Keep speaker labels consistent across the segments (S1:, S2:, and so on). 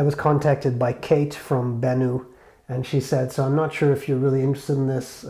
S1: was contacted by Kate from BENU, and she said, so I'm not sure if you're really interested in this,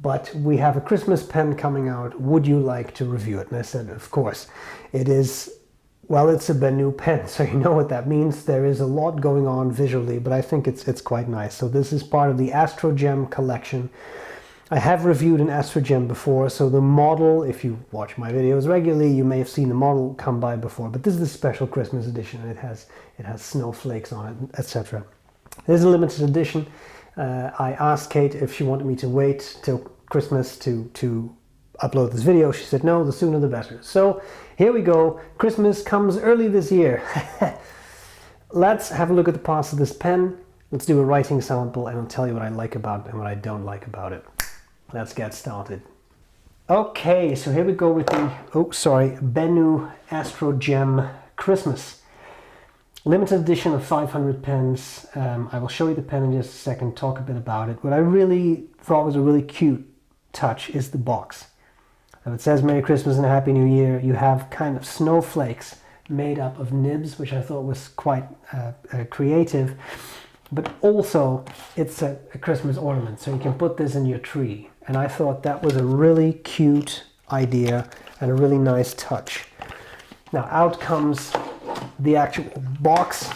S1: but we have a Christmas pen coming out. Would you like to review it? And I said, of course. It is, well, it's a Benu Pen, so you know what that means. There is a lot going on visually, but I think it's quite nice. So this is part of the Astrogem collection. I have reviewed an Astrogem before, so the model, if you watch my videos regularly, you may have seen the model come by before, but this is the special Christmas edition, and it has snowflakes on it, etc. This is a limited edition. I asked Kate if she wanted me to wait till Christmas to upload this video. She said no, the sooner the better. So here we go. Christmas comes early this year. Let's have a look at the parts of this pen. Let's do a writing sample, and I'll tell you what I like about it and what I don't like about it. Let's get started. Okay, so here we go with the, BENU Astrogem Christmas. Limited edition of 500 pens. I will show you the pen in just a second, talk a bit about it. What I really thought was a really cute touch is the box. Now it says Merry Christmas and a Happy New Year. You have kind of snowflakes made up of nibs, which I thought was quite creative. But also it's a Christmas ornament, so you can put this in your tree. And I thought that was a really cute idea and a really nice touch. Now out comes the actual box.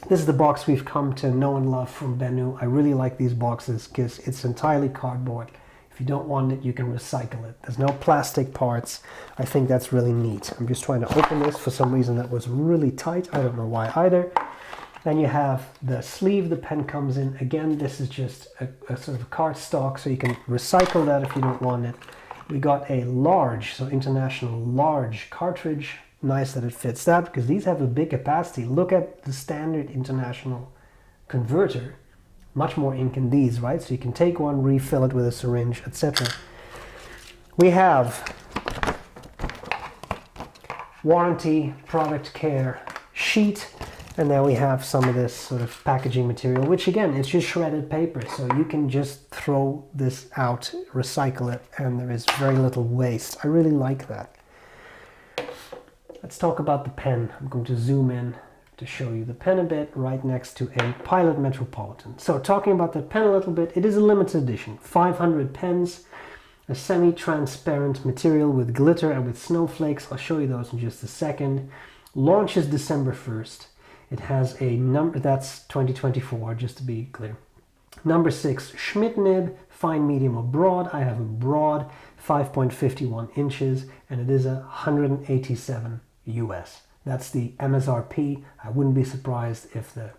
S1: This is the box we've come to know and love from BENU. I really like these boxes because it's entirely cardboard. If you don't want it, you can recycle it. There's no plastic parts. I think that's really neat. I'm just trying to open this. For some reason that was really tight. I don't know why either. Then you have the sleeve the pen comes in. Again, this is just a sort of cardstock, so you can recycle that if you don't want it. We got a large, so international large cartridge. Nice that it fits that, because these have a big capacity. Look at the standard international converter. Much more ink in these, right? So you can take one, refill it with a syringe, etc. We have warranty product care sheet. And then we have some of this sort of packaging material, which again, it's just shredded paper. So you can just throw this out, recycle it, and there is very little waste. I really like that. Let's talk about the pen. I'm going to zoom in to show you the pen a bit, right next to a Pilot Metropolitan. So talking about the pen a little bit, it is a limited edition. 500 pens, a semi-transparent material with glitter and with snowflakes. I'll show you those in just a second. Launches December 1st. It has a number, that's 2024, just to be clear. Number 6, Schmidt nib, fine, medium, or broad. I have a broad, 5.51 inches, and it is 187 US. That's the MSRP. I wouldn't be surprised if the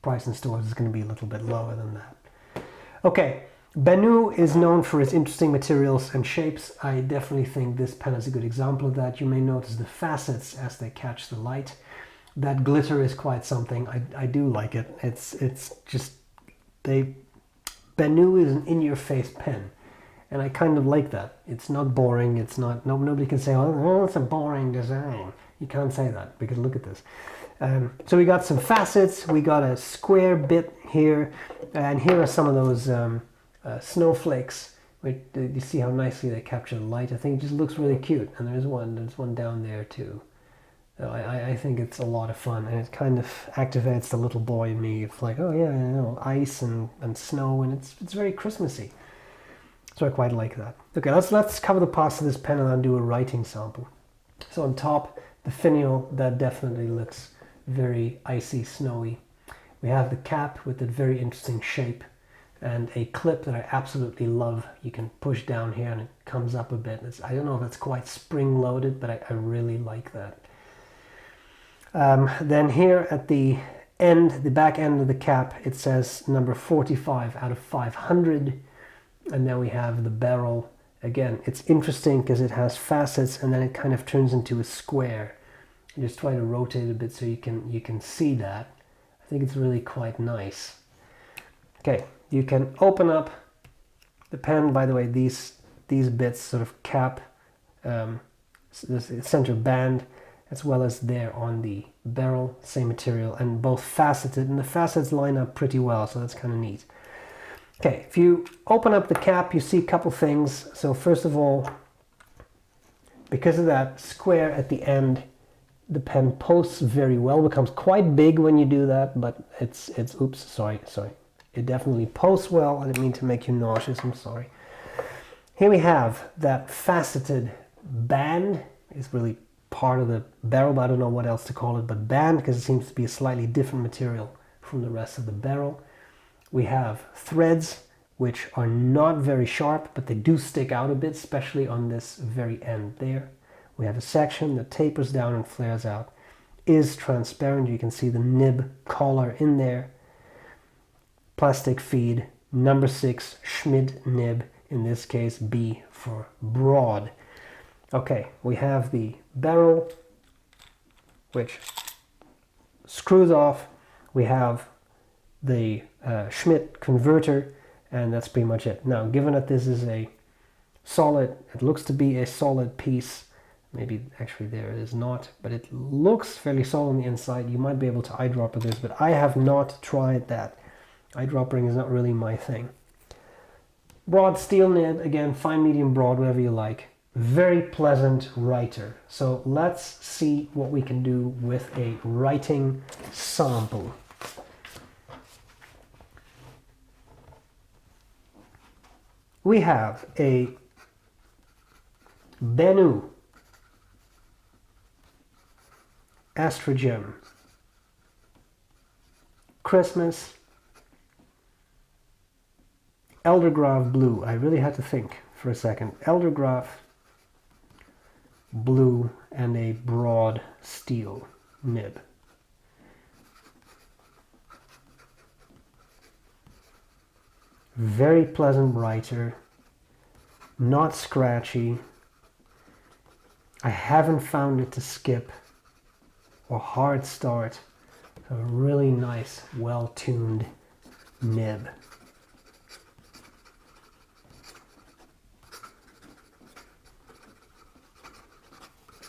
S1: price in stores is going to be a little bit lower than that. Okay, BENU is known for its interesting materials and shapes. I definitely think this pen is a good example of that. You may notice the facets as they catch the light. That glitter is quite something. I do like it. It's just, BENU is an in-your-face pen, and I kind of like that. It's not boring. It's not, nobody can say, oh, it's a boring design. You can't say that, because look at this. So we got some facets. We got a square bit here, and here are some of those snowflakes. Wait, you see how nicely they capture the light? I think it just looks really cute, and there's one down there too. I think it's a lot of fun, and it kind of activates the little boy in me. It's like, oh yeah, you know, ice and snow, and it's very Christmassy. So I quite like that. Okay, let's cover the parts of this pen and then do a writing sample. So on top, the finial, that definitely looks very icy, snowy. We have the cap with a very interesting shape, and a clip that I absolutely love. You can push down here and it comes up a bit. I don't know if it's quite spring-loaded, but I really like that. Then here at the end, the back end of the cap, it says number 45 out of 500. And then we have the barrel. Again, it's interesting because it has facets, and then it kind of turns into a square. I just try to rotate a bit so you can see that. I think it's really quite nice. Okay, you can open up the pen. By the way, these bits sort of cap the center band, as well as there on the barrel, same material, and both faceted, and the facets line up pretty well, so that's kind of neat. Okay, if you open up the cap, you see a couple things. So first of all, because of that square at the end, the pen posts very well, becomes quite big when you do that, but oops, sorry. It definitely posts well. I didn't mean to make you nauseous, I'm sorry. Here we have that faceted band. It's really part of the barrel, but I don't know what else to call it, but band, because it seems to be a slightly different material from the rest of the barrel. We have threads, which are not very sharp, but they do stick out a bit, especially on this very end there. We have a section that tapers down and flares out, is transparent. You can see the nib collar in there. Plastic feed, number 6 Schmidt nib, in this case B for broad. Okay, we have the barrel, which screws off. We have the Schmidt converter, and that's pretty much it. Now, given that this is a solid, it looks to be a solid piece, maybe actually there it is not, but it looks fairly solid on the inside. You might be able to eyedropper this, but I have not tried that. Eyedroppering is not really my thing. Broad steel nib, again, fine, medium, broad, whatever you like. Very pleasant writer. So let's see what we can do with a writing sample. We have a BENU Astrogem Christmas Eldergraph blue. I really had to think for a second. Eldergraph blue and a broad steel nib. Very pleasant writer, not scratchy. I haven't found it to skip or hard start. So a really nice, well-tuned nib.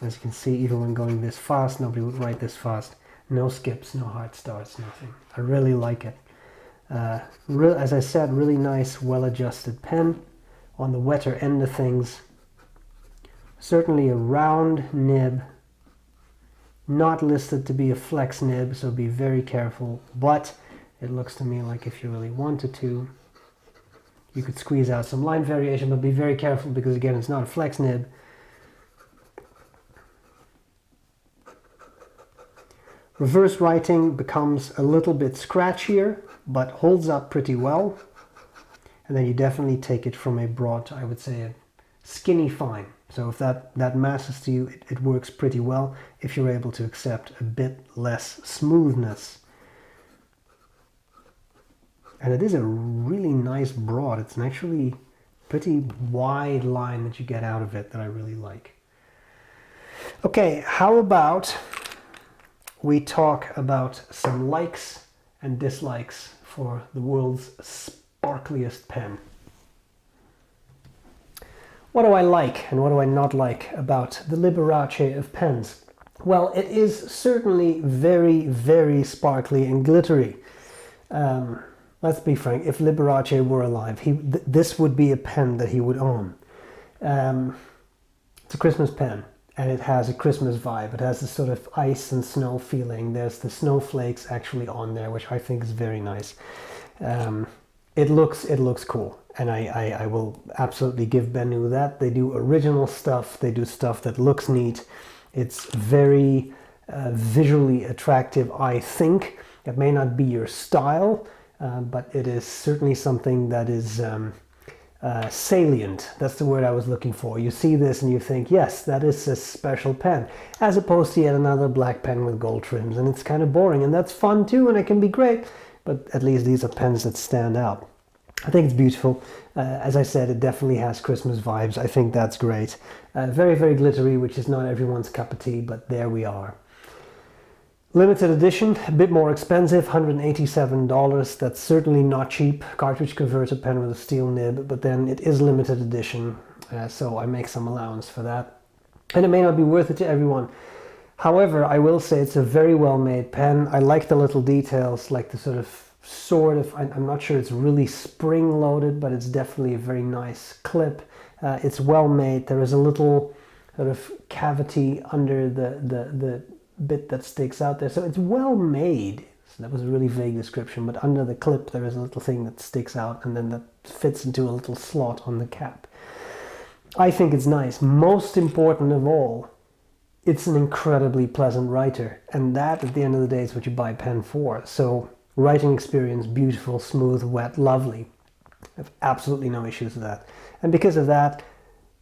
S1: As you can see, even when going this fast, nobody would write this fast. No skips, no hard starts, nothing. I really like it. As I said, really nice, well-adjusted pen on the wetter end of things. Certainly a round nib, not listed to be a flex nib, so be very careful, but it looks to me like if you really wanted to, you could squeeze out some line variation, but be very careful because again, it's not a flex nib. Reverse writing becomes a little bit scratchier, but holds up pretty well. And then you definitely take it from a broad to, I would say, a skinny fine. So if that matters to you, it works pretty well if you're able to accept a bit less smoothness. And it is a really nice broad. It's an actually pretty wide line that you get out of it that I really like. Okay, how about we talk about some likes and dislikes for the world's sparkliest pen. What do I like and what do I not like about the Liberace of pens? Well, it is certainly very, very sparkly and glittery. Let's be frank, if Liberace were alive, this would be a pen that he would own. It's a Christmas pen. And it has a Christmas vibe. It has this sort of ice and snow feeling. There's the snowflakes actually on there, which I think is very nice. It looks cool, and I will absolutely give Benu that. They do original stuff. They do stuff that looks neat. It's very visually attractive, I think. It may not be your style, but it is certainly something that is salient. That's the word I was looking for. You see this and you think, yes, that is a special pen, as opposed to yet another black pen with gold trims, and it's kind of boring, and that's fun too, and it can be great, but at least these are pens that stand out. I think it's beautiful. As I said, it definitely has Christmas vibes. I think that's great. Very, very glittery, which is not everyone's cup of tea, but there we are. Limited edition, a bit more expensive, $187. That's certainly not cheap. Cartridge converter pen with a steel nib, but then it is limited edition, so I make some allowance for that. And it may not be worth it to everyone. However, I will say it's a very well made pen. I like the little details, like the sort of, I'm not sure it's really spring loaded, but it's definitely a very nice clip. It's well made. There is a little sort of cavity under the bit that sticks out there. So it's well made. So that was a really vague description, but under the clip there is a little thing that sticks out and then that fits into a little slot on the cap. I think it's nice. Most important of all, it's an incredibly pleasant writer, and that at the end of the day is what you buy a pen for. So writing experience, beautiful, smooth, wet, lovely. I have absolutely no issues with that. And because of that,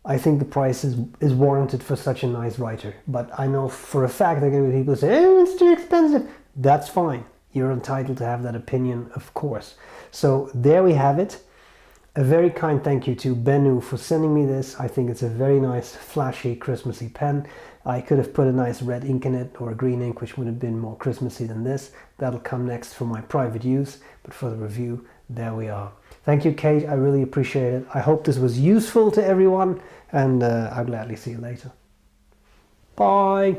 S1: I think the price is warranted for such a nice writer. But I know for a fact there are going to be people who say, oh, it's too expensive. That's fine. You're entitled to have that opinion, of course. So there we have it. A very kind thank you to Benu for sending me this. I think it's a very nice, flashy, Christmassy pen. I could have put a nice red ink in it or a green ink, which would have been more Christmassy than this. That'll come next for my private use, but for the review, there we are. Thank you, Kate. I really appreciate it. I hope this was useful to everyone, and I'll gladly see you later. Bye.